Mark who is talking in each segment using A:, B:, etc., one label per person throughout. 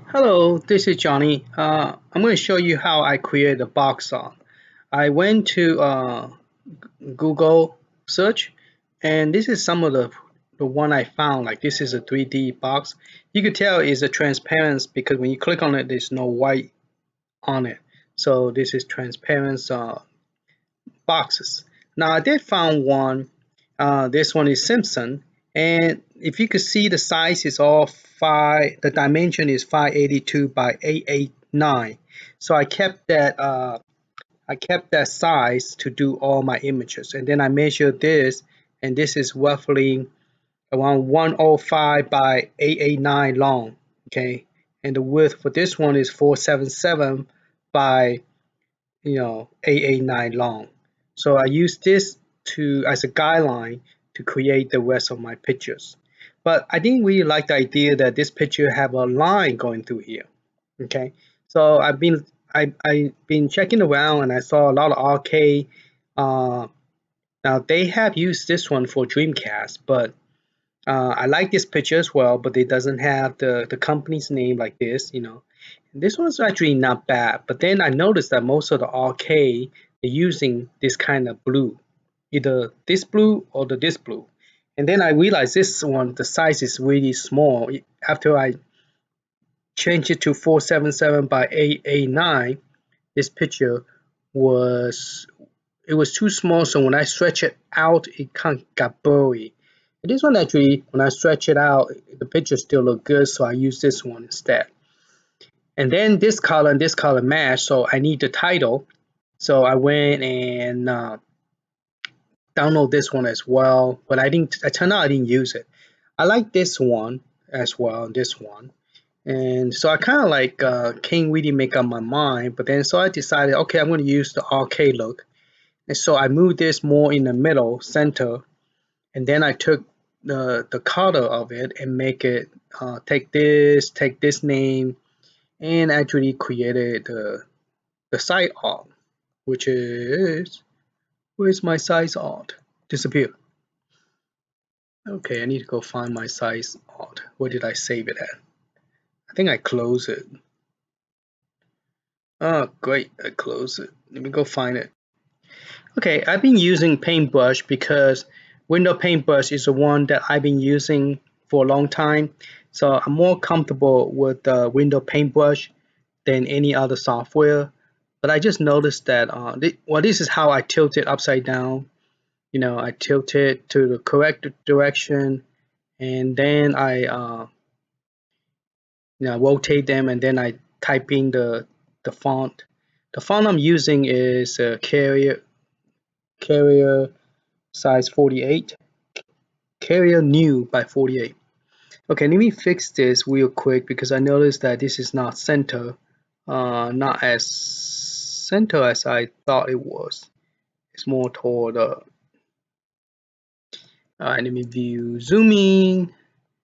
A: Hello, this is Johnny. I'm going to show you how I create a box art. I went to Google search, and this is some of the one I found. Like this is a 3D box. You could tell it's a transparent because when you click on it, there's no white on it. So this is transparent boxes. Now I did find one. This one is Simpson, and if you could see the size is all five. The dimension is 582 by 889. So I kept that size to do all my images, and then I measured this, and this is roughly around 105 by 889 long. Okay, and the width for this one is 477 by 889 long. So I use this to as a guideline to create the rest of my pictures. But I didn't really like the idea that this picture have a line going through here. Okay, so I've been checking around and I saw a lot of arcade. Uh, Now they have used this one for Dreamcast, but I like this picture as well, but it doesn't have the company's name like this. This one's actually not bad, but then I noticed that most of the arcade are using this kind of blue, either this blue or this blue. And then I realized this one, the size is really small. After I changed it to 477 by 889, this picture was it was too small, so when I stretch it out, it kind of got blurry. And this one actually, when I stretch it out, the picture still look good, so I use this one instead. And then this color and this color match, so I need the title. So I went and download this one as well, but I didn't. I turned out I didn't use it. I like this one as well, this one. And so I kind of like can't really make up my mind, but then so I decided, okay, I'm going to use the arcade look. And so I moved this more in the middle center, and then I took the color of it and make it take this name, and actually created the side art, which is where's my size art? Disappeared. Okay, I need to go find my size art. Where did I save it at? I think I closed it. Oh, great, I closed it. Let me go find it. Okay, I've been using Paintbrush because Window Paintbrush is the one that I've been using for a long time. So I'm more comfortable with the Window Paintbrush than any other software. But I just noticed that, this is how I tilt it upside down. I tilt it to the correct direction, and then I, rotate them, and then I type in the font. The font I'm using is Carrier size 48. Carrier new by 48. Okay, let me fix this real quick because I noticed that this is not not as center as I thought it was. It's more toward alright, let me view zooming,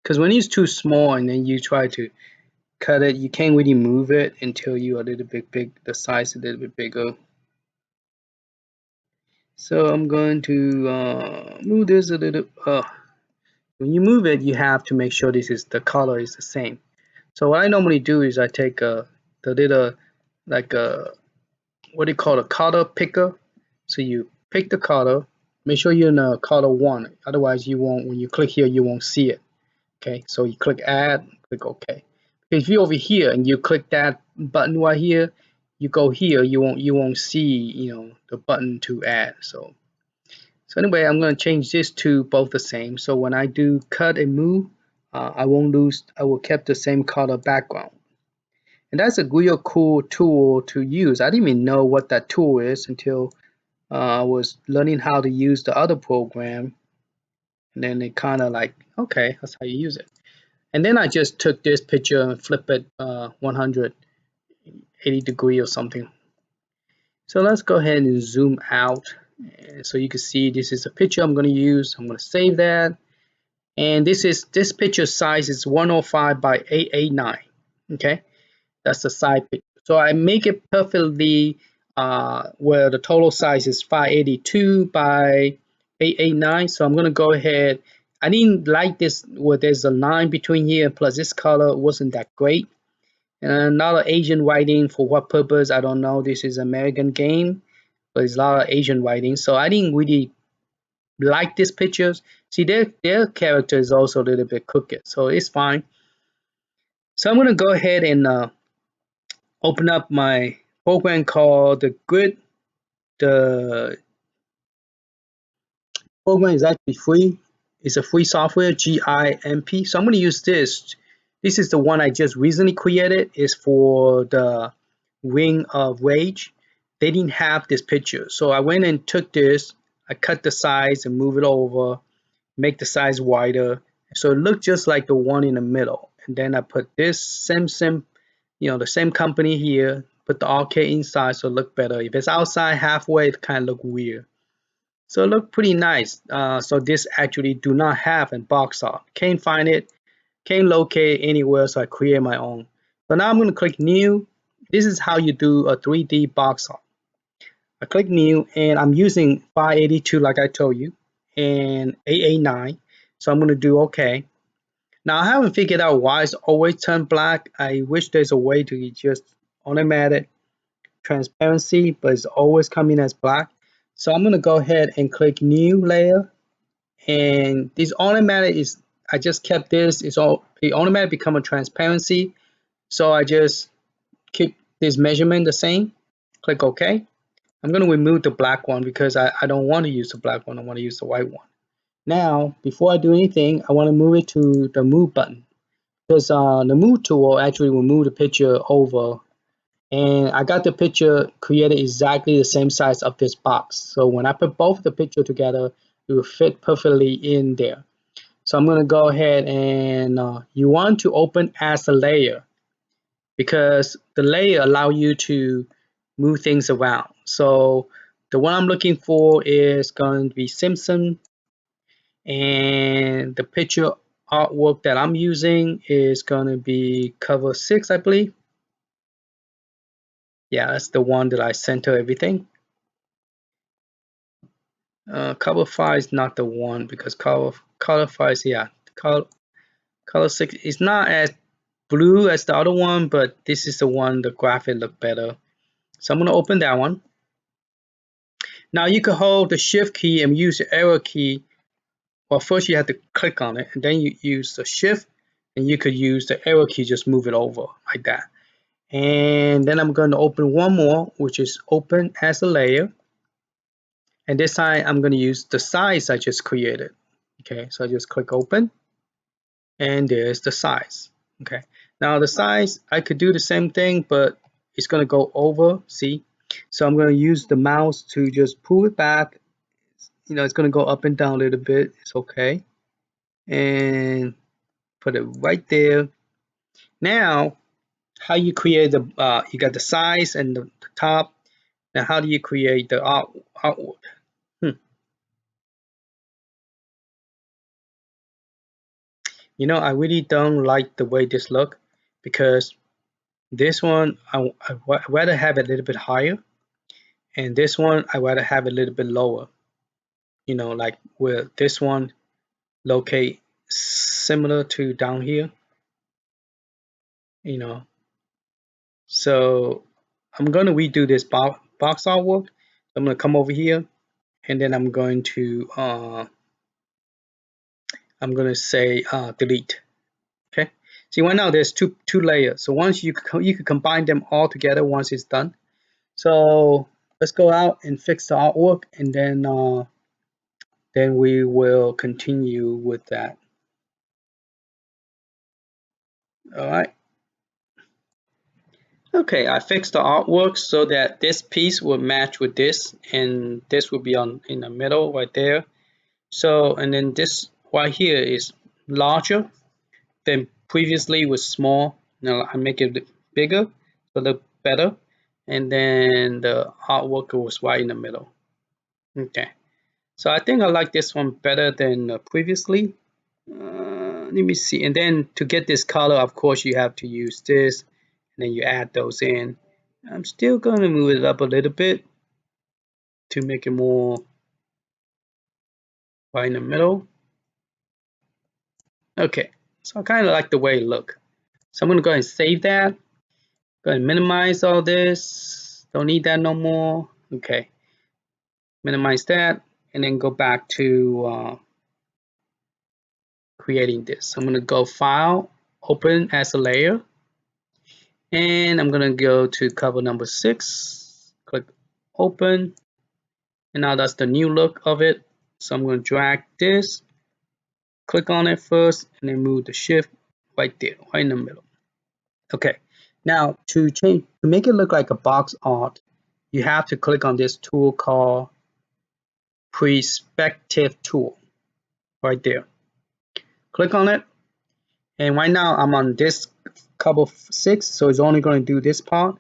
A: because when it's too small and then you try to cut it, you can't really move it until you're a little bit big, the size a little bit bigger. So I'm going to move this a little. When you move it, you have to make sure the color is the same. So what I normally do is I take the little, like a, what do you call, a color picker. So you pick the color, make sure you're in a color 1, otherwise you won't, when you click here, you won't see it. Okay, so you click add, click OK. If you're over here and you click that button right here, you go here, you won't see the button to add. So anyway, I'm going to change this to both the same. So when I do cut and move, I won't lose. I will keep the same color background. And that's a real cool tool to use. I didn't even know what that tool is until I was learning how to use the other program. And then it kind of like, okay, that's how you use it. And then I just took this picture and flip it 180 degree or something. So let's go ahead and zoom out. So you can see this is a picture I'm going to use. I'm going to save that. And this picture size is 105 by 889. Okay, that's the side picture. So I make it perfectly where the total size is 582 by 889. So I'm going to go ahead. I didn't like this where there's a line between here, plus this color wasn't that great. And another Asian writing, for what purpose, I don't know. This is American game, but it's a lot of Asian writing. So I didn't really like these pictures. See, their character is also a little bit crooked, so it's fine. So I'm gonna go ahead and open up my program called the Grid. The program is actually free. It's a free software, GIMP. So I'm going to use this. This is the one I just recently created. It's for the Ring of Rage. They didn't have this picture. So I went and took this. I cut the size and move it over, make the size wider. So it looked just like the one in the middle. And then I put this the same company here, put the arcade inside so it look better. If it's outside halfway, it kind of look weird. So it look pretty nice. So this actually do not have a box art. Can't find it, can't locate anywhere, so I create my own. So now I'm going to click new. This is how you do a 3D box art. I click new and I'm using 582 like I told you and 889. So I'm going to do OK. Now I haven't figured out why it's always turned black. I wish there's a way to just automatic transparency, but it's always coming as black. So I'm going to go ahead and click new layer, and this automatic is, I just kept this, it automatic become a transparency. So I just keep this measurement the same, click OK. I'm going to remove the black one because I don't want to use the black one, I want to use the white one. Now before I do anything, I want to move it to the move button, because the move tool actually will move the picture over, and I got the picture created exactly the same size of this box. So when I put both the picture together, it will fit perfectly in there. So I'm going to go ahead and you want to open as a layer, because the layer allow you to move things around. So the one I'm looking for is going to be Simpson, and the picture artwork that I'm using is going to be cover 6, I believe. Yeah, that's the one that I center everything. Cover 5 is not the one, because color 5 is, yeah, color 6 is not as blue as the other one, but this is the one the graphic look better. So I'm going to open that one. Now you can hold the shift key and use the arrow key. Well, first you have to click on it, and then you use the shift, and you could use the arrow key, just move it over like that. And then I'm going to open one more, which is open as a layer. And this time I'm going to use the size I just created. Okay, so I just click open, and there's the size. Okay, now the size, I could do the same thing, but it's going to go over, see? So I'm going to use the mouse to just pull it back. It's going to go up and down a little bit. It's okay. And put it right there. Now, how you create you got the size and the top. Now, how do you create the artwork? I really don't like the way this look, because this one, I rather have it a little bit higher, and this one, I rather have it a little bit lower. Like where this one locate similar to down here, you know. So I'm going to redo this box artwork. I'm going to come over here, and then I'm going to say delete. Okay. See, right now there's two layers. So once you can combine them all together once it's done. So let's go out and fix the artwork, and then we will continue with that. All right. Okay, I fixed the artwork so that this piece will match with this, and this will be in the middle right there. So, and then this right here is larger than previously was small. Now I make it bigger, so look better. And then the artwork was right in the middle. Okay, so I think I like this one better than previously. Let me see. And then to get this color, of course, you have to use this, and then you add those in. I'm still going to move it up a little bit to make it more right in the middle. Okay, so I kind of like the way it look. So I'm going to go ahead and save that. Go ahead and minimize all this. Don't need that no more. Okay, minimize that, and then go back to creating this. I'm gonna go File, Open as a layer, and I'm gonna go to cover number 6. Click Open, and now that's the new look of it. So I'm gonna drag this, click on it first, and then move the shift right there, right in the middle. Okay, now to make it look like a box art, you have to click on this tool called Perspective Tool right there. Click on it, and right now I'm on this cover 6, so it's only going to do this part.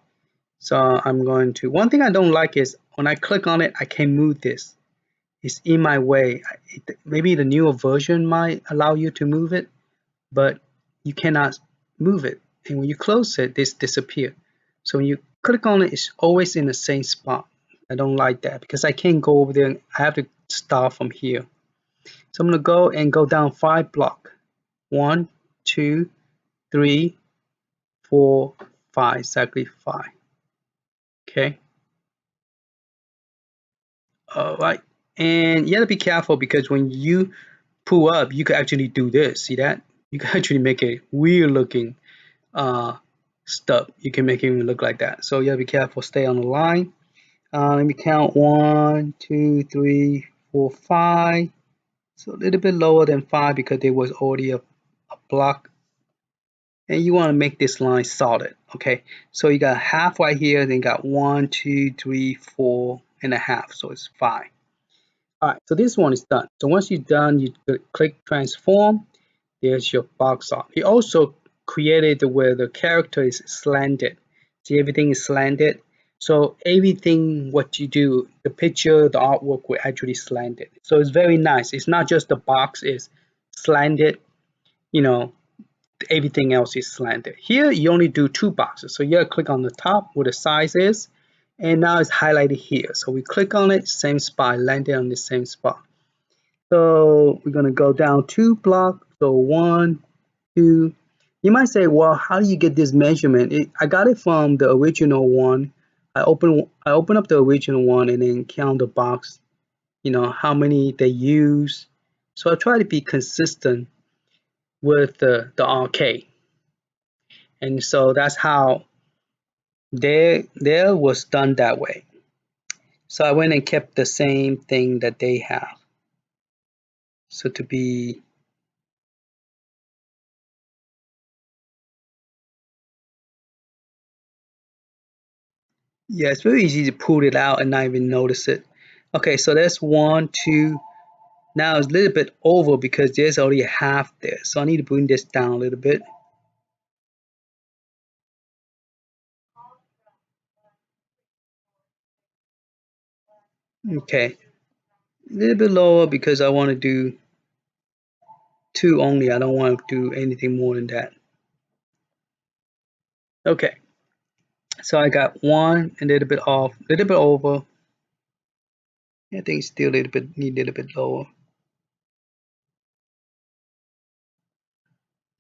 A: So I'm going to, one thing I don't like is when I click on it, I can't move this. It's in my way. Maybe the newer version might allow you to move it, but you cannot move it. And when you close it, this disappears. So when you click on it, it's always in the same spot. I don't like that because I can't go over there. I have to start from here. So I'm going to go down 5 blocks. 1, 2, 3, 4, 5, exactly 5. Okay. All right. And you have to be careful because when you pull up, you can actually do this. See that? You can actually make a weird looking stub. You can make it even look like that. So you have to be careful. Stay on the line. Let me count 1, 2, 3, 4, 5. So a little bit lower than 5 because there was already a block. And you want to make this line solid. Okay. So you got half right here. Then you got 1, 2, 3, 4 and a half. So it's 5. All right, so this one is done. So once you're done, you click transform. There's your box art. He also created where the character is slanted. See, everything is slanted. So everything what you do, the picture, the artwork will actually slant it. So it's very nice. It's not just the box is slanted, you know, everything else is slanted. Here you only do 2 boxes. So you click on the top where the size is, and now it's highlighted here. So we click on it, same spot, landed on the same spot. So we're gonna go down 2 blocks. So 1, 2. You might say, well, how do you get this measurement? I got it from the original one. I open up the original one and then count the box, how many they use. So I try to be consistent with the RK. And so that's how there was done that way. So I went and kept the same thing that they have. So to be yeah, it's very easy to pull it out and not even notice it. Okay, so that's 1, 2. Now it's a little bit over because there's already a half there. So I need to bring this down a little bit. Okay, a little bit lower because I want to do 2 only. I don't want to do anything more than that. Okay, so I got 1, a little bit off, a little bit over. I think it's still need a little bit lower.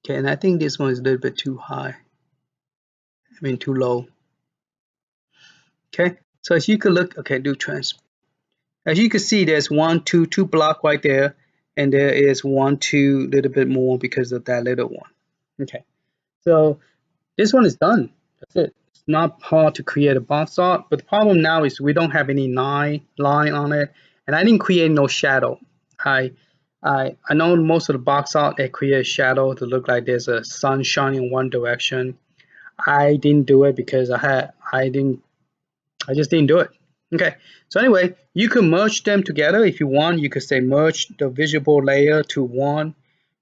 A: Okay, and I think this one is a little bit too high. I mean too low. Okay, so as you can look, okay, do trans. As you can see, there's 1, 2, 2 block right there, and there is 1, 2, little bit more because of that little one. Okay, so this one is done. That's it. It's not hard to create a box art, but the problem now is we don't have any line on it, and I didn't create no shadow. I know most of the box art they create a shadow to look like there's a sun shining in one direction. I didn't do it because I just didn't do it. Okay, so anyway, you can merge them together if you want. You could say merge the visible layer to one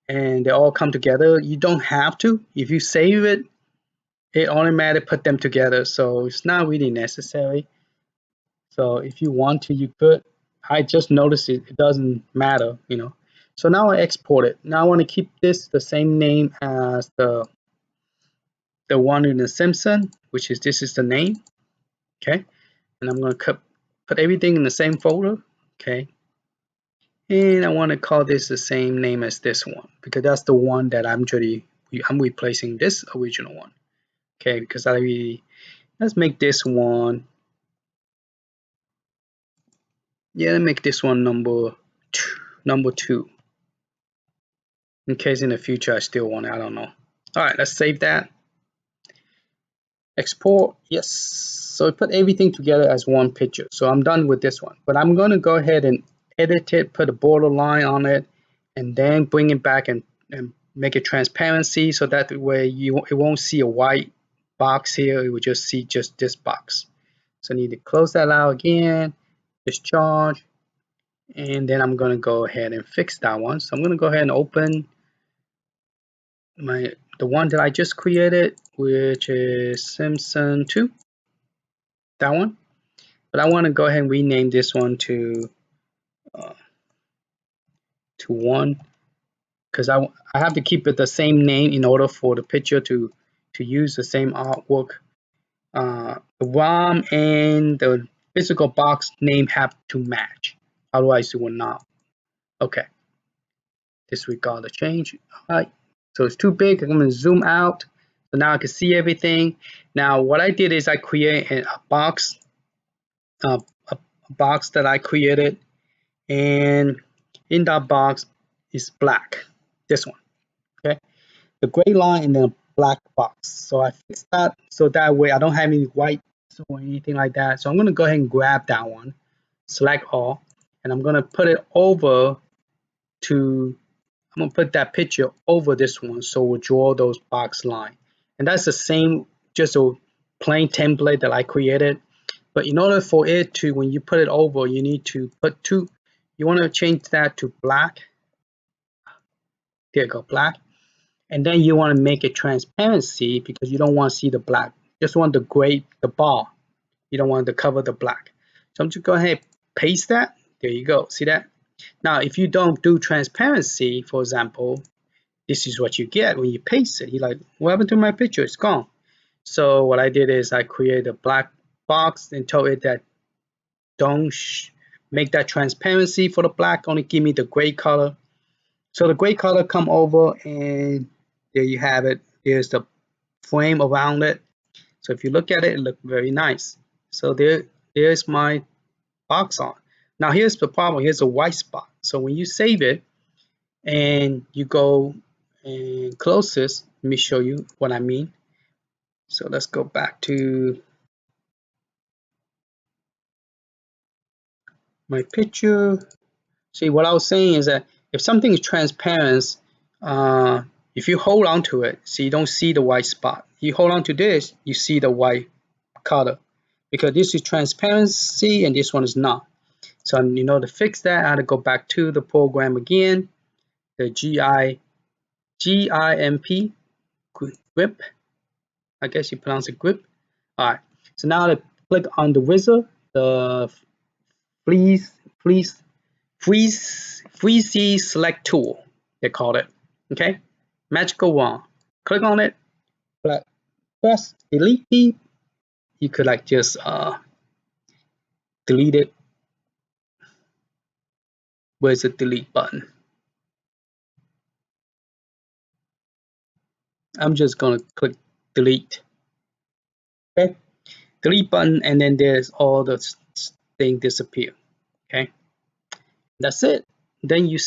A: and they all come together. You don't have to. If you save it, it automatically put them together. So it's not really necessary. So if you want to, you could. I just noticed it doesn't matter. So now I export it. Now I want to keep this the same name as the one in the Simpson, which is this is the name. Okay. And I'm going to put everything in the same folder. Okay. And I want to call this the same name as this one because that's the one that I'm replacing this original one. Okay, because let's make this one. Yeah, let's make this one number two. In case in the future I still want it, I don't know. All right, let's save that. Export, yes. So it put everything together as one picture. So I'm done with this one, but I'm going to go ahead and edit it, put a border line on it, and then bring it back and make it transparency so that way it won't see a white box here. It will just see just this box. So I need to close that out again, discharge, and then I'm going to go ahead and fix that one. So I'm going to go ahead and open the one that I just created, which is Simpson 2, that one. But I want to go ahead and rename this one to 1 because I have to keep it the same name in order for the picture to use the same artwork. The ROM and the physical box name have to match, otherwise it will not. Okay, disregard the change. All right, so it's too big. I'm going to zoom out so now I can see everything. Now what I did is I created a box, a box that I created, and in that box is black, this one, okay, the gray line and then a black box. So I fixed that so that way I don't have any white or anything like that. So I'm going to go ahead and grab that one, select all, and I'm going to put it over to, I'm going to put that picture over this one, so we'll draw those box line. And that's the same, just a plain template that I created. But in order for it to, when you put it over, you need to put two, you want to change that to black. There you go, black. And then you want to make it transparency because you don't want to see the black. Just want the gray, the bar. You don't want to cover the black. So I'm just go ahead and paste that. There you go. See that? Now, if you don't do transparency, for example, this is what you get when you paste it. You're like, what happened to my picture? It's gone. So what I did is I created a black box and told it that don't make that transparency for the black. Only give me the gray color. So the gray color come over and there you have it. There's the frame around it. So if you look at it, it looks very nice. So there's my box art. Now here's the problem. Here's a white spot. So when you save it and you go and close this, let me show you what I mean. So let's go back to my picture. See, what I was saying is that if something is transparent, if you hold on to it, so you don't see the white spot. You hold on to this, you see the white color. Because this is transparency and this one is not. So in order to fix that, I had to go back to the program again, the GIMP, GRIP. I guess you pronounce it GRIP. All right. So now I click on the wizard, the freeze select tool, they call it. Okay. Magical wand. Click on it. Press delete key. You could like just delete it. Where's the delete button? I'm just gonna click delete. Okay, delete button, and then there's all the thing disappear. Okay, that's it. Then you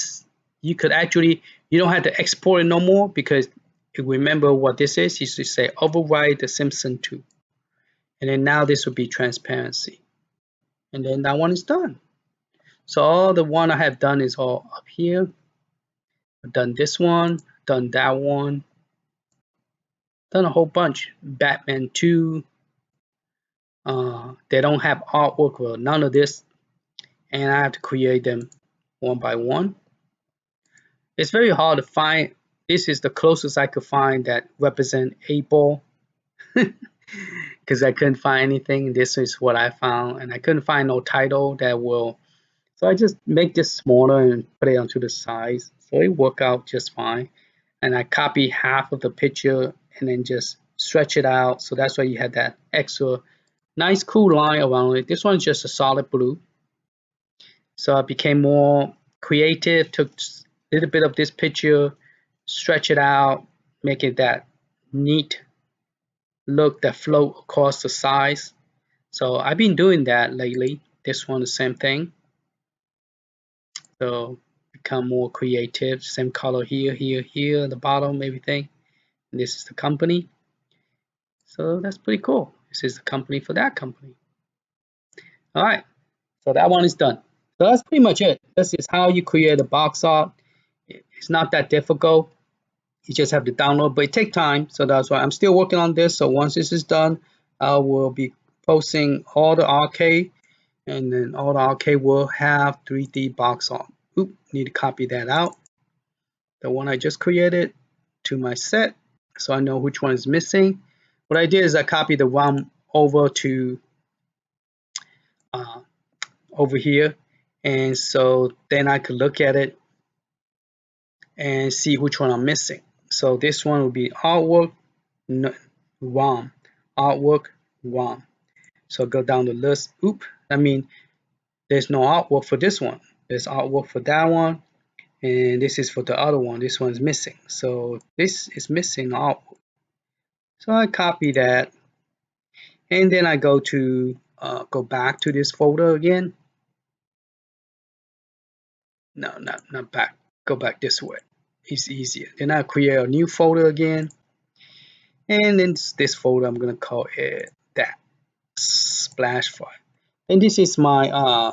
A: could actually, you don't have to export it no more because you remember what this is. You should say override the Simpson 2, and then now this will be transparency, and then that one is done. So all the one I have done is all up here. I've done this one, done that one, done a whole bunch. Batman 2. They don't have artwork or none of this, and I have to create them one by one. It's very hard to find. This is the closest I could find that represent a ball because I couldn't find anything. This is what I found, and I couldn't find no title that will. So I just make this smaller and put it onto the size. So it worked out just fine. And I copy half of the picture and then just stretch it out. So that's why you had that extra nice cool line around it. This one's just a solid blue. So I became more creative, took a little bit of this picture, stretch it out, make it that neat look that float across the sides. So I've been doing that lately. This one, the same thing. So become more creative. Same color here, here, here, at the bottom, everything. And this is the company. So that's pretty cool. This is the company for that company. All right. So that one is done. So that's pretty much it. This is how you create a box art. It's not that difficult. You just have to download, but it takes time. So that's why I'm still working on this. So once this is done, I will be posting all the arcade, and then all the arcade will have 3D box art. Oop, need to copy that out. The one I just created to my set, so I know which one is missing. What I did is I copied the one over to uh, over here, and so then I could look at it and see which one I'm missing. So this one will be artwork, ROM, artwork, ROM. So go down the list. Oop, I mean, there's no artwork for this one. There's artwork for that one, and this is for the other one. This one's missing. So this is missing artwork. So I copy that, and then I go back to this folder again. No, not back. Go back this way. It's easier. Then I create a new folder again, and then this folder I'm gonna call it that splash file. And this is my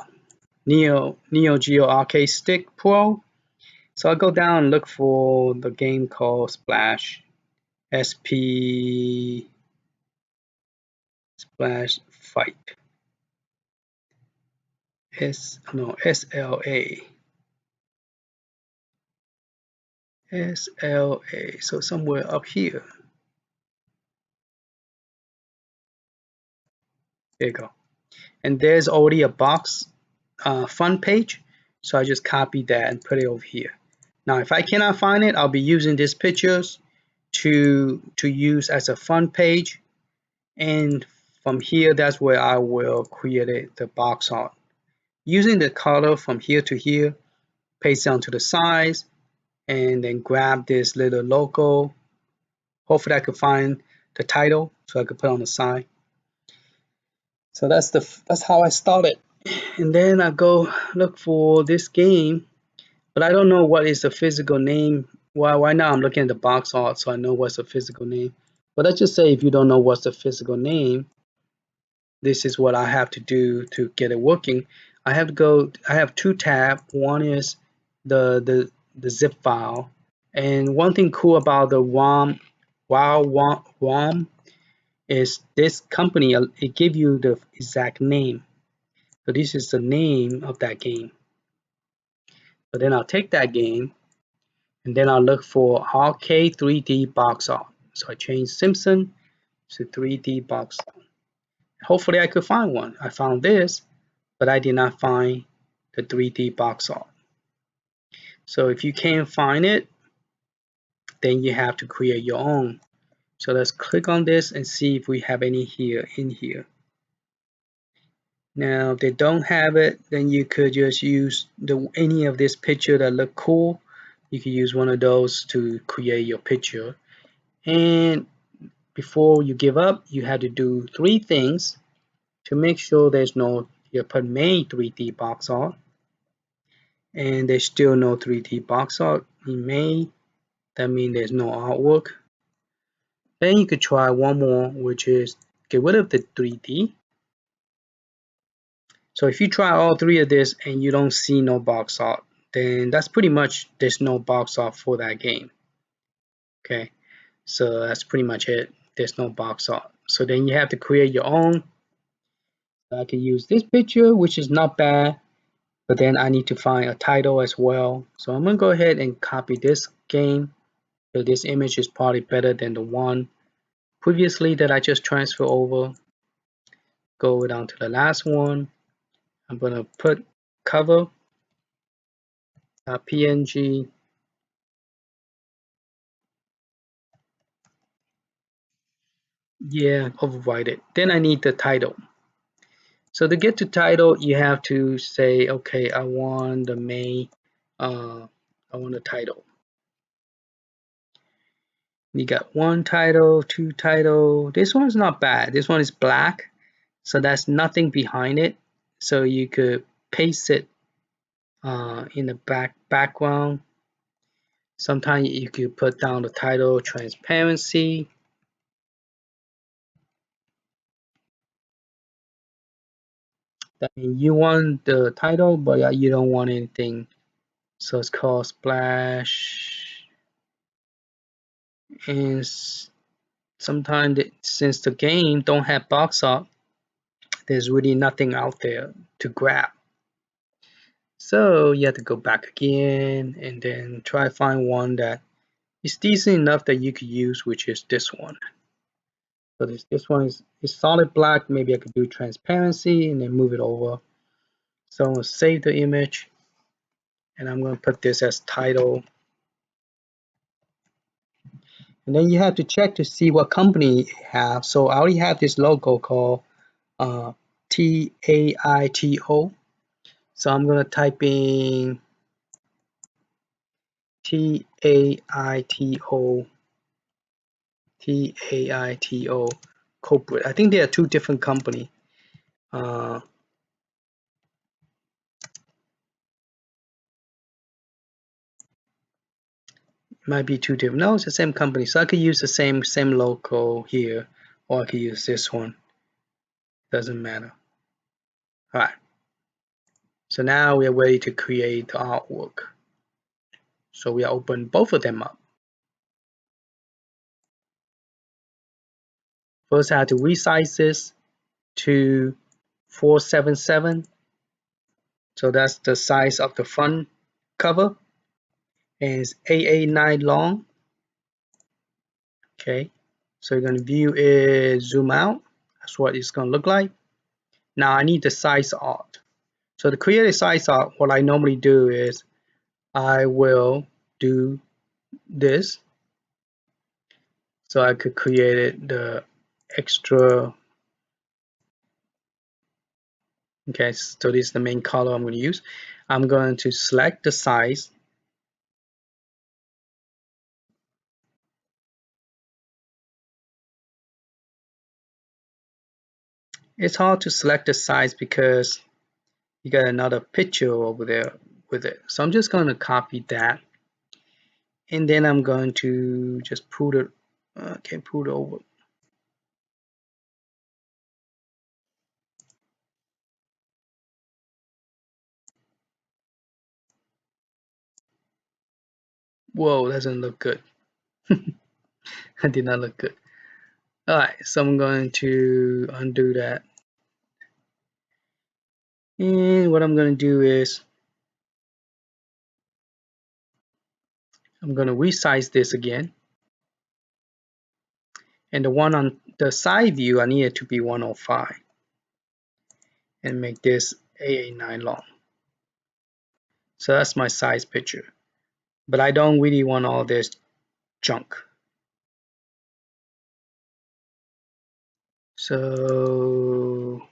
A: Neo Geo Arcade Stick Pro. So I go down and look for the game called Splash SP Splash Fight SLA. So somewhere up here. There you go. And there's already a box front page. So I just copied that and put it over here. Now, if I cannot find it, I'll be using these pictures to use as a front page. And from here, that's where I will create the box art. Using the color from here to here, paste down to the sides, and then grab this little logo. Hopefully I could find the title so I could put on the side. So that's how I started. And then I go look for this game, but I don't know what is the physical name. Well, right now I'm looking at the box art, so I know what's the physical name. But let's just say if you don't know what's the physical name, this is what I have to do to get it working. I have two tabs. One is the zip file. And one thing cool about the ROM is this company, it give you the exact name. So this is the name of that game. So then I'll take that game, and then I'll look for arcade 3D box art. So I change Simpson to 3D box art. Hopefully I could find one. I found this, but I did not find the 3D box art. So if you can't find it, then you have to create your own. So let's click on this and see if we have any here in here. Now, if they don't have it, then you could just use any of this picture that look cool. You could use one of those to create your picture. And before you give up, you have to do three things to make sure there's no, you put main 3D box art, and there's still no 3D box art in main. That means there's no artwork. Then you could try one more, which is get rid of the 3D. So if you try all three of this and you don't see no box art, then that's pretty much there's no box art for that game. Okay, so that's pretty much it. There's no box art. So then you have to create your own. I can use this picture, which is not bad, but then I need to find a title as well. So I'm gonna go ahead and copy this game. So this image is probably better than the one previously that I just transferred over. Go down to the last one. I'm gonna put Cover.png. Yeah, overwrite it. Then I need the title. So to get to title, you have to say, okay, I want the main, I want the title. You got one title, two title. This one's not bad. This one is black, so that's nothing behind it. So you could paste it in the background. Sometimes you could put down the title transparency. That means you want the title, but you don't want anything. So it's called splash. And sometimes since the game don't have box art, there's really nothing out there to grab. So you have to go back again and then try to find one that is decent enough that you could use, which is this one. So this one is solid black. Maybe I could do transparency and then move it over. So I'm going to save the image and I'm going to put this as title. And then you have to check to see what company you have. So I already have this logo called TAITO. So I'm going to type in TAITO, TAITO corporate. I think there are two different companies. Might be two different. No, it's the same company. So I could use the same logo here, or I could use this one. Doesn't matter. All right. So now we are ready to create the artwork. So we are open both of them up. First, I have to resize this to 477. So that's the size of the front cover. And it's 889 long. Okay. So you're going to view it, zoom out. That's what it's going to look like. Now I need the size art. So to create a size art, what I normally do is I will do this. So I could create it, the extra. Okay, so this is the main color I'm going to use. I'm going to select the size. It's hard to select the size because you got another picture over there with it. So I'm just going to copy that. And then I'm going to just put it, put it over. Whoa, that doesn't look good. That did not look good. All right, so I'm going to undo that. And what I'm going to do is I'm going to resize this again. And the one on the side view, I need it to be 105. And make this 889 long. So that's my size picture. But I don't really want all this junk. So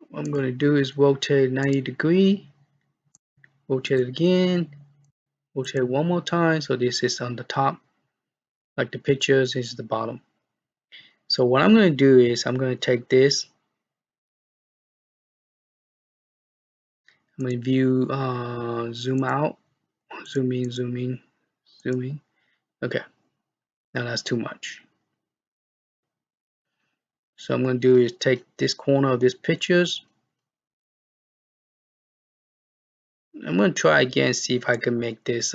A: what I'm going to do is rotate 90 degrees, rotate it again, rotate one more time. So this is on the top, like the pictures is the bottom. So what I'm going to do is I'm going to take this. I'm going to view, zoom out, zoom in, zoom in, zoom in. Okay, now that's too much. So I'm going to do is take this corner of this pictures. I'm going to try again, see if I can make this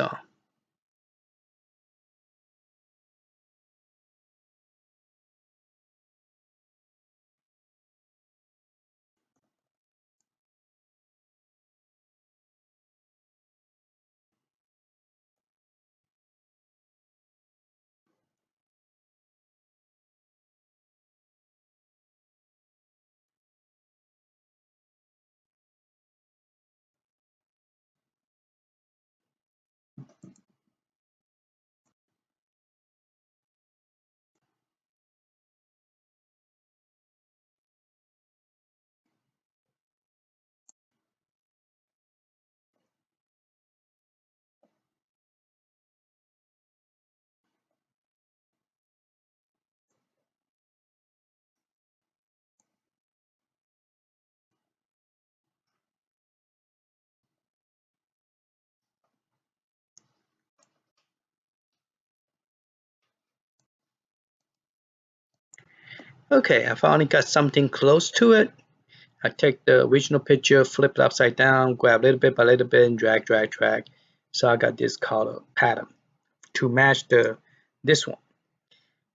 A: Okay, I finally got something close to it. I take the original picture, flip it upside down, grab little bit by little bit, and drag, drag, drag. So I got this color pattern to match this one.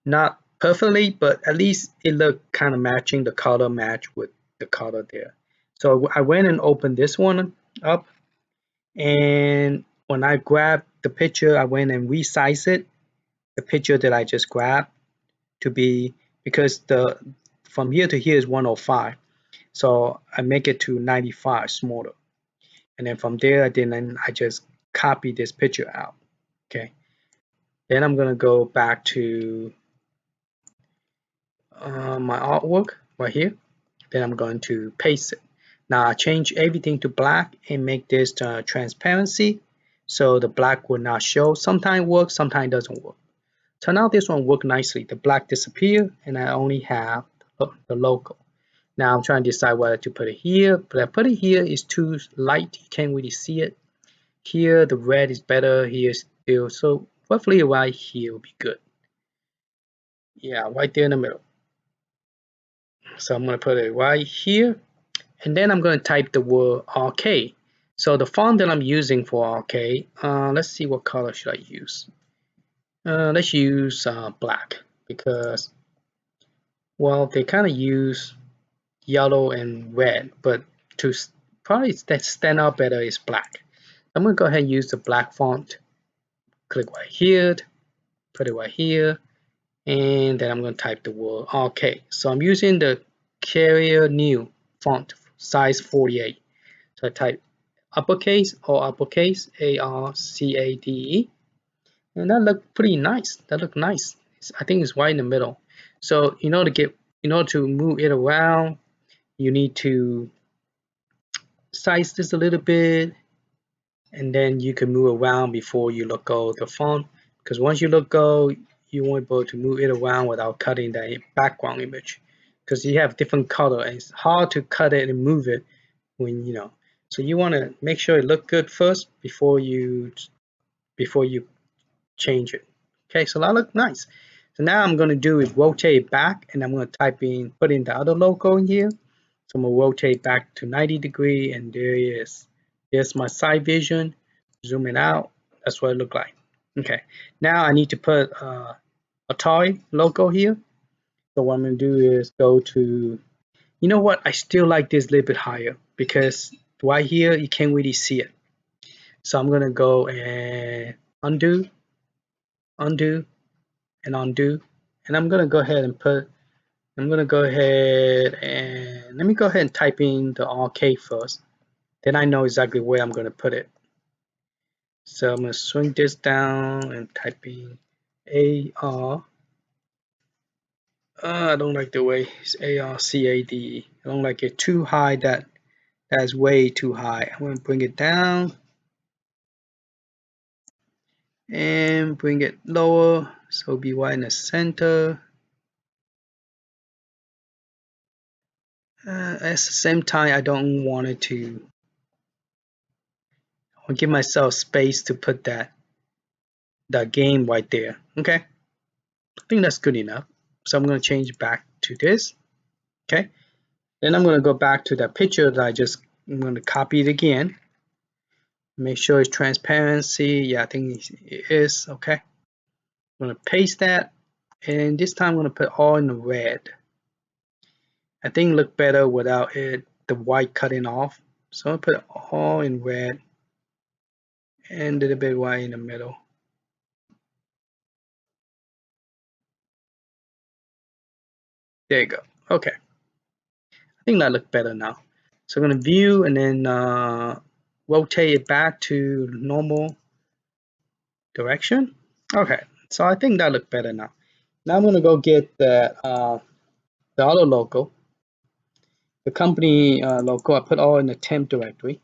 A: Not perfectly, but at least it looked kind of matching the color match with the color there. So I went and opened this one up, and when I grabbed the picture, I went and resized it, the picture that I just grabbed to be, because the from here to here is 105. So I make it to 95 smaller. And then from there, then I just copy this picture out. Okay. Then I'm going to go back to my artwork right here. Then I'm going to paste it. Now I change everything to black and make this transparency. So the black will not show. Sometimes it works, sometimes it doesn't work. So now this one worked nicely. The black disappeared and I only have the logo. Now I'm trying to decide whether to put it here, but I put it here is too light. You can't really see it. Here the red is better. Here still, so roughly right here will be good. Yeah, right there in the middle. So I'm gonna put it right here, and then I'm gonna type the word RK. So the font that I'm using for RK, let's see what color should I use. Let's use black, because well they kind of use yellow and red, but to probably stand out better is black. I'm gonna go ahead and use the black font. Click right here, put it right here, and then I'm gonna type the word RK. So I'm using the Carrier New font, size 48. So I type uppercase or uppercase ARCADE, and that looked pretty nice. That looked nice. I think it's right in the middle. So in order to move it around, you need to size this a little bit, and then you can move around before you let go of the font, because once you let go, you won't be able to move it around without cutting the background image, because you have different color and it's hard to cut it and move it when so you want to make sure it look good first before you change it. Okay, so that look nice. So now I'm going to do is rotate back, and I'm going to put in the other logo in here. So I'm going to rotate back to 90 degree, and there it is. There's my side vision. Zoom it out. That's what it looked like. Okay, now I need to put a toy logo here. So what I'm going to do is go to, you know what, I still like this a little bit higher, because right here you can't really see it. So I'm going to go and undo, undo, and undo. And I'm going to go ahead and let me go ahead and type in the RK first. Then I know exactly where I'm going to put it. So I'm going to swing this down and type in AR. I don't like the way it's ARCADE. I don't like it too high. That's way too high. I'm going to bring it down and bring it lower, so it'll be right in the center. At the same time, I don't want it to. I'll give myself space to put that game right there. Okay, I think that's good enough. So I'm going to change back to this. Okay, then I'm going to go back to that picture that I'm going to copy it again. Make sure it's transparency. Yeah, I think it is. Okay, I'm going to paste that, and this time I'm going to put all in the red. I think it look better without the white cutting off. So I'll put it all in red and a little bit white in the middle. There you go. Okay, I think that look better now. So I'm going to view and then rotate it back to normal direction. Okay, so I think that look better now. Now I'm going to go get the other logo, the company logo. I put all in the temp directory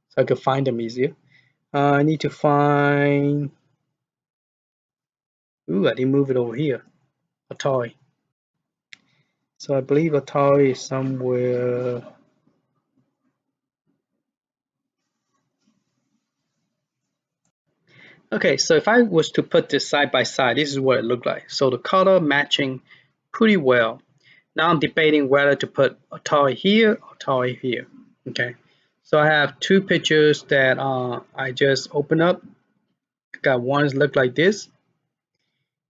A: so I could find them easier. I need to find. Ooh, I didn't move it over here. Atari. So I believe Atari is somewhere. Okay, so if I was to put this side by side, this is what it looked like. So the color matching pretty well. Now I'm debating whether to put a toy here or toy here. Okay, so I have two pictures that I just opened up. Got one look like this,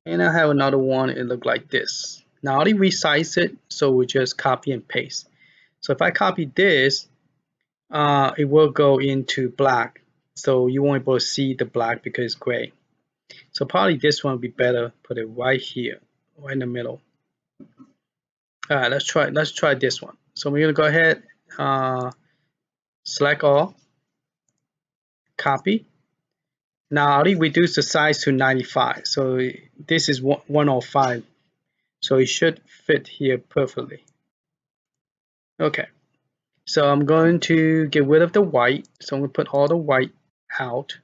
A: and I have another one. It look like this. Now I already resized it, so we just copy and paste. So if I copy this, it will go into black, so you won't be able to see the black because it's gray. So probably this one would be better. Put it right here, right in the middle. All right, let's try this one. So we're gonna go ahead, select all, copy. Now I already reduced the size to 95, so this is 105, so it should fit here perfectly. Okay, so I'm going to get rid of the white, so I'm gonna put all the white out,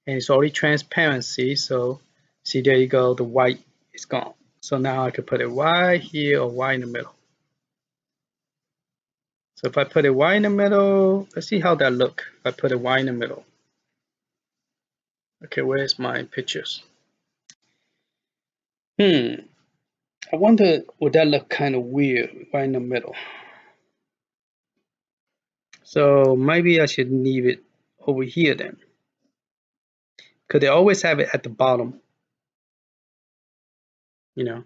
A: and it's already transparency, so see, there you go, the white is gone. So now I can put it right here or right in the middle. So if I put it right in the middle, let's see how that look. If I put it right in the middle. Okay, where's my pictures? I wonder, would that look kind of weird right in the middle? So maybe I should leave it over here then. Because they always have it at the bottom, you know.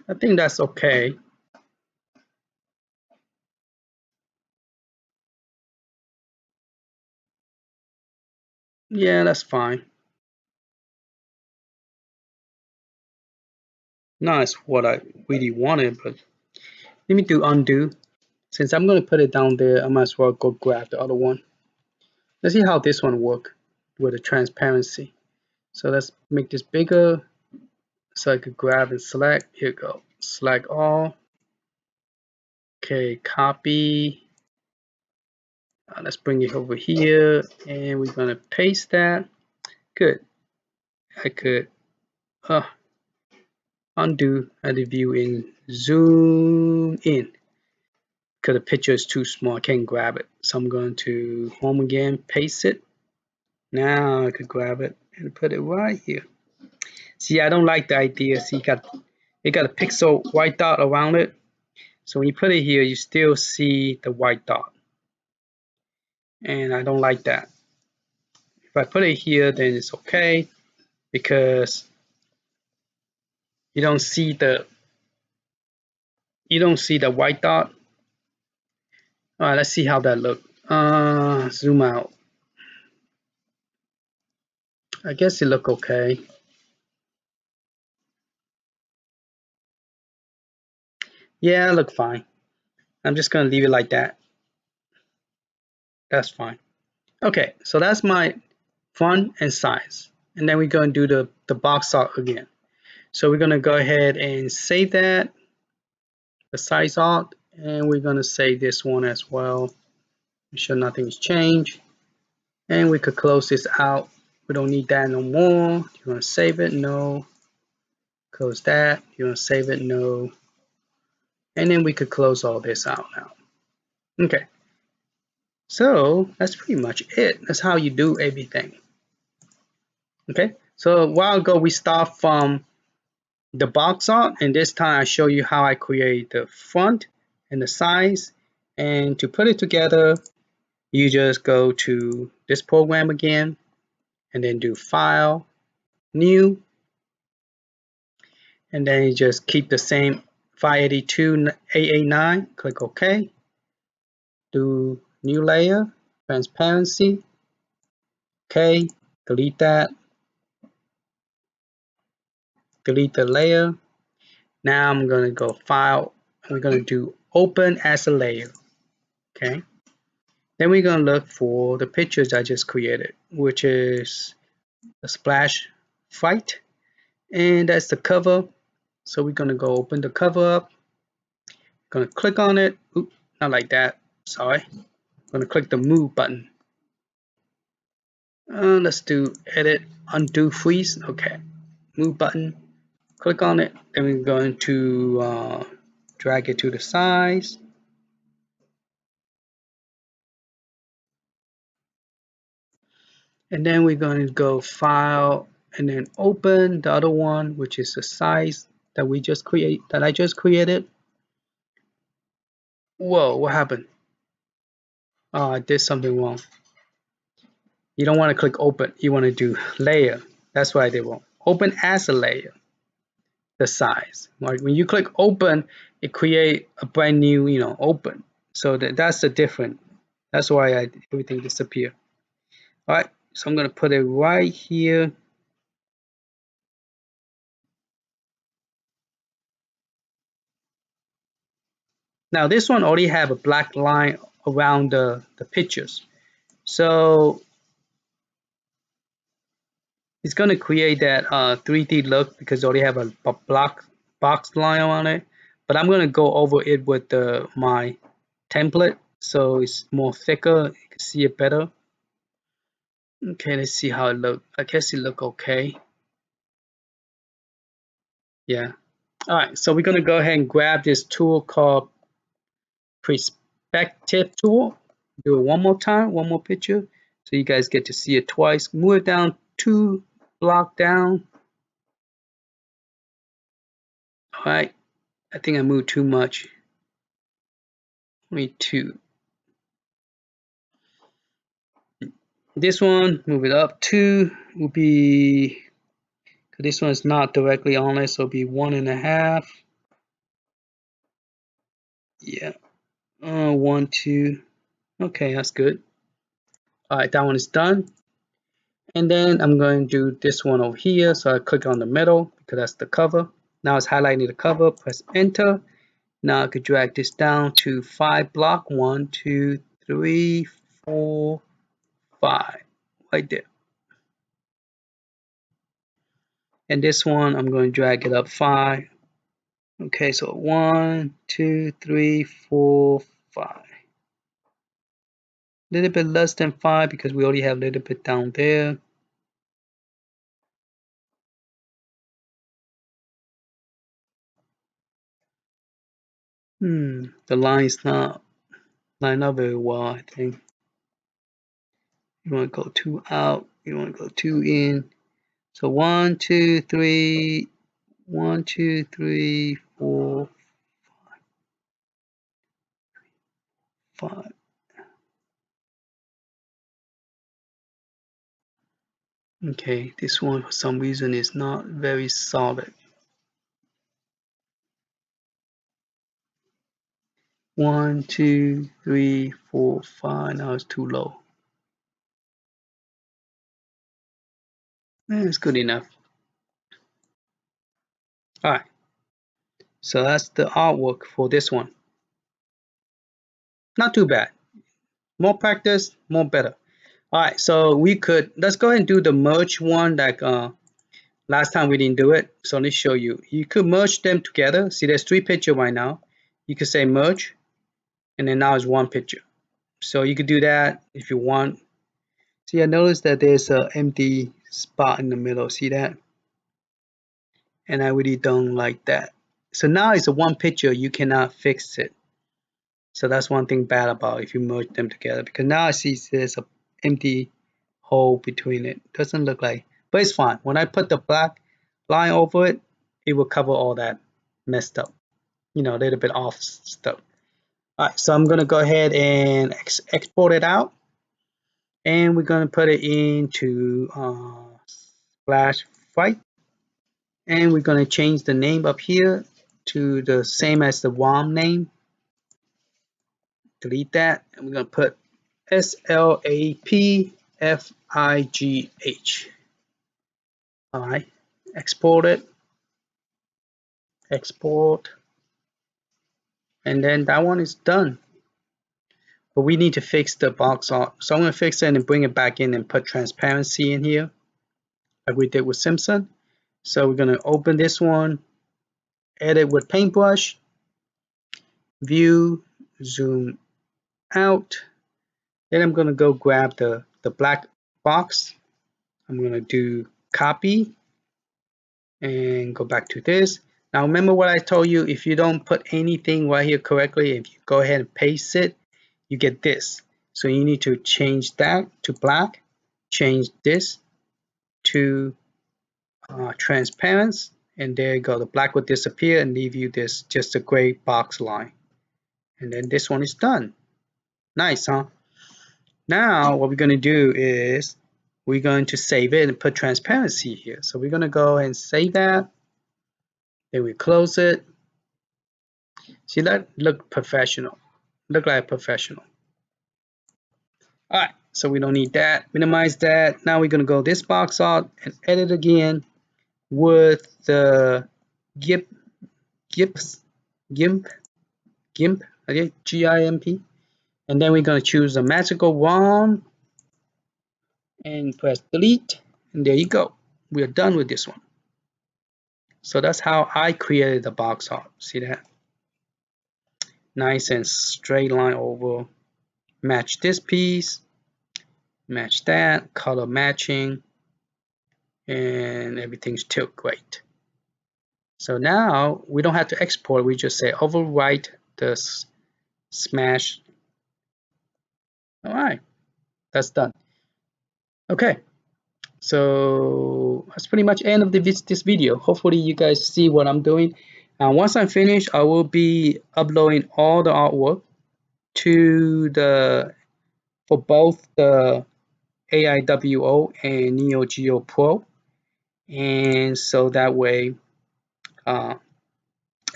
A: I think that's okay. Yeah, that's fine. Not as what I really wanted, but let me do undo. Since I'm going to put it down there, I might as well go grab the other one. Let's see how this one work with the transparency. So let's make this bigger so I could grab and select. Here we go. Select all. Okay, copy. Let's bring it over here and we're going to paste that. Good. I could undo, add the view in, zoom in. Because the picture is too small, I can't grab it. So I'm going to home again, paste it. Now I could grab it and put it right here. See, I don't like the idea. See, it got a pixel white dot around it. So when you put it here, you still see the white dot. And I don't like that. If I put it here, then it's okay because you don't see the white dot. All right, let's see how that look. Zoom out. I guess it look okay. Yeah, it look fine. I'm just gonna leave it like that. That's fine. Okay, so that's my font and size. And then we're gonna do the box art again. So we're gonna go ahead and save that, the size art, and we're gonna save this one as well. Make sure nothing's changed. And we could close this out. We don't need that no more. You wanna save it? No. Close that. You wanna save it? No. And then we could close all this out now. Okay. So that's pretty much it. That's how you do everything. Okay. So a while ago we start from the box art, and this time I show you how I create the front and the size. And to put it together, you just go to this program again and then do File, New, and then you just keep the same 582 889. Click OK. Do New Layer, Transparency. OK. Delete that. Delete the layer. Now I'm going to go File. We're going to do Open as a Layer. Okay. Then we're going to look for the pictures I just created, which is the splash fight. And that's the cover. So we're going to go open the cover up. Going to click on it. Oops, not like that. Sorry. Going to click the move button. Let's do edit, undo, freeze. Okay. Move button. Click on it. Then we're going to drag it to the size. And then we're going to go File and then open the other one, which is the size that I just created. Whoa, what happened? Oh, I did something wrong. You don't want to click open. You want to do layer. That's why I did wrong. Open as a layer. The size. Like when you click open, it create a brand new, open. So that's the difference. That's why everything disappear. All right. So I'm gonna put it right here. Now this one already have a black line around the pictures. So it's going to create that 3D look because it already have a block box line on it. But I'm going to go over it with my template so it's more thicker. You can see it better. Okay, let's see how it look. I guess it look okay. Yeah. All right, so we're going to go ahead and grab this tool called Perspective tool. Do it one more time, one more picture, so you guys get to see it twice. Move it down 2 block down. All right, I think I moved too much. Only 2. This one, move it up 2 will be, this one is not directly on it, so it'll be 1.5. Yeah, 1, 2. Okay, that's good. All right, that one is done. And then I'm going to do this one over here. So I click on the middle because that's the cover. Now it's highlighting the cover. Press enter. Now I could drag this down to 5 block. 1, 2, 3, 4, 5. Right there. And this one I'm going to drag it up 5. Okay, so 1, 2, 3, 4, 5. A little bit less than 5 because we already have a little bit down there. The line's not lined up very well, I think. You want to go 2 out, you want to go 2 in. So 1, 2, 3, 1, 2, 3, 4, 5. Okay, this one for some reason is not very solid. 1, 2, 3, 4, 5. Now it's too low. It's good enough. All right. So that's the artwork for this one. Not too bad. More practice, more better. All right. So let's go ahead and do the merge one like last time we didn't do it. So let me show you. You could merge them together. See, there's 3 pictures right now. You could say merge, and then now it's 1 picture. So you could do that if you want. See, I noticed that there's an empty spot in the middle. See that? And I really don't like that. So now it's a 1 picture. You cannot fix it. So that's one thing bad about if you merge them together. Because now I see there's an empty hole between it. Doesn't look like, but it's fine. When I put the black line over it, it will cover all that messed up, a little bit off stuff. All right, so I'm gonna go ahead and export it out, and we're gonna put it into Splash Fight, and we're gonna change the name up here to the same as the ROM name. Delete that, and we're gonna put SLAPFIGH. All right, export it, export, and then that one is done. But we need to fix the box art. So I'm going to fix it and bring it back in and put transparency in here like we did with Simpson. So we're going to open this one, edit with paintbrush, view, zoom out. Then I'm going to go grab the black box. I'm going to do copy and go back to this. Now remember what I told you, if you don't put anything right here correctly, if you go ahead and paste it, you get this. So you need to change that to black. change this to transparent, and there you go. The black will disappear and leave you this just a gray box line. And then this one is done. Nice, huh? Now what we're going to do is we're going to save it and put transparency here. So we're going to go and save that. Then we close it. See, that look professional. Look like a professional. All right, so we don't need that. Minimize that. Now we're going to go this box out and edit again with the GIMP, okay, GIMP. And then we're going to choose the magical wand and press delete. And there you go. We are done with this one. So that's how I created the box art. See that? Nice and straight line over. Match this piece. Match that. Color matching. And everything's still great. So now we don't have to export. We just say overwrite the smash. All right. That's done. Okay. So that's pretty much end of this video. Hopefully you guys see what I'm doing. Once I'm finished, I will be uploading all the artwork to for both the AIWO and Neo Geo Pro, and so that way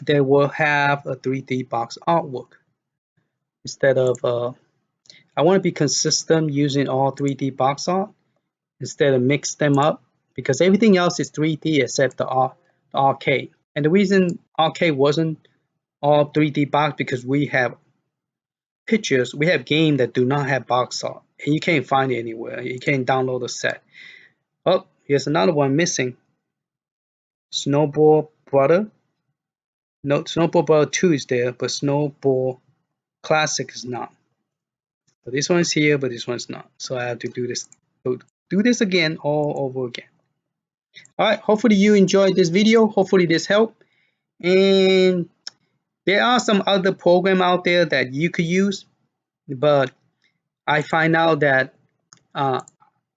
A: they will have a 3D box artwork instead of I want to be consistent using all 3D box art instead of mix them up, because everything else is 3D except the arcade. And the reason arcade wasn't all 3D box because we have pictures, we have games that do not have box art, and you can't find it anywhere. You can't download the set. Oh, here's another one missing. Snowball Brother. No, Snowball Brother 2 is there, but Snowball Classic is not. So this one's here, but this one's not. So I have to do this again all over again. All right, hopefully you enjoyed this video. Hopefully this helped. And there are some other programs out there that you could use, but I find out that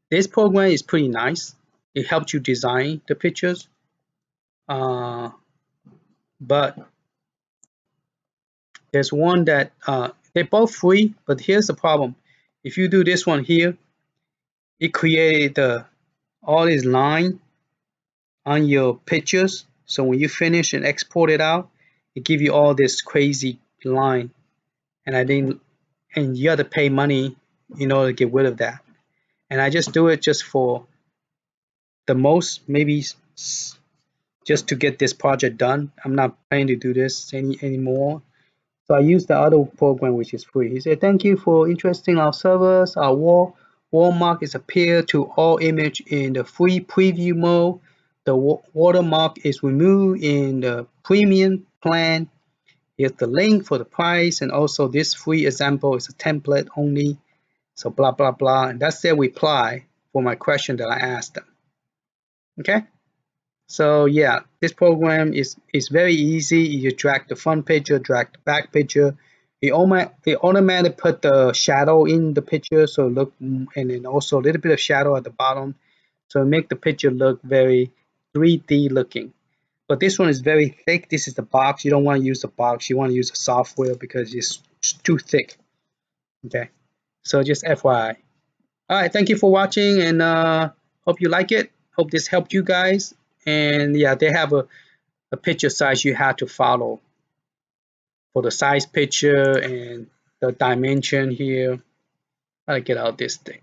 A: this program is pretty nice. It helps you design the pictures, but there's one that they're both free, but here's the problem. If you do this one here, it created all this line on your pictures. So when you finish and export it out, it give you all this crazy line, and you have to pay money in order to get rid of that. And I just do it just for the most, maybe just to get this project done. I'm not planning to do this anymore. So I use the other program which is free. He said, thank you for interesting our servers. Our watermark is appeared to all image in the free preview mode. The watermark is removed in the premium plan. Here's the link for the price, and also this free example is a template only. So blah blah blah, and that's their reply for my question that I asked them. Okay. So yeah, this program is very easy. You drag the front picture, drag the back picture. It automatically put the shadow in the picture, so look, and then also a little bit of shadow at the bottom, so make the picture look very 3D looking. But this one is very thick. This is the box. You don't want to use the box. You want to use the software because it's too thick. Okay, so just FYI. All right, thank you for watching, and hope you like it. Hope this helped you guys. And yeah, they have a picture size you have to follow for the size picture and the dimension here. I'll get out this thing.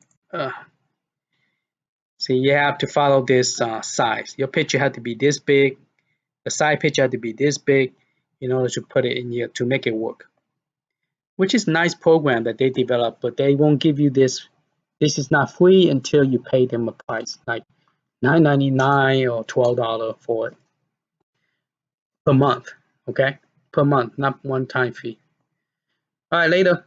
A: So you have to follow this size. Your picture had to be this big. The side picture had to be this big in order to put it in here to make it work. Which is a nice program that they developed, but they won't give you this. This is not free until you pay them a price, like $9.99 or $12 for it per month. Okay, per month, not one-time fee. All right, later.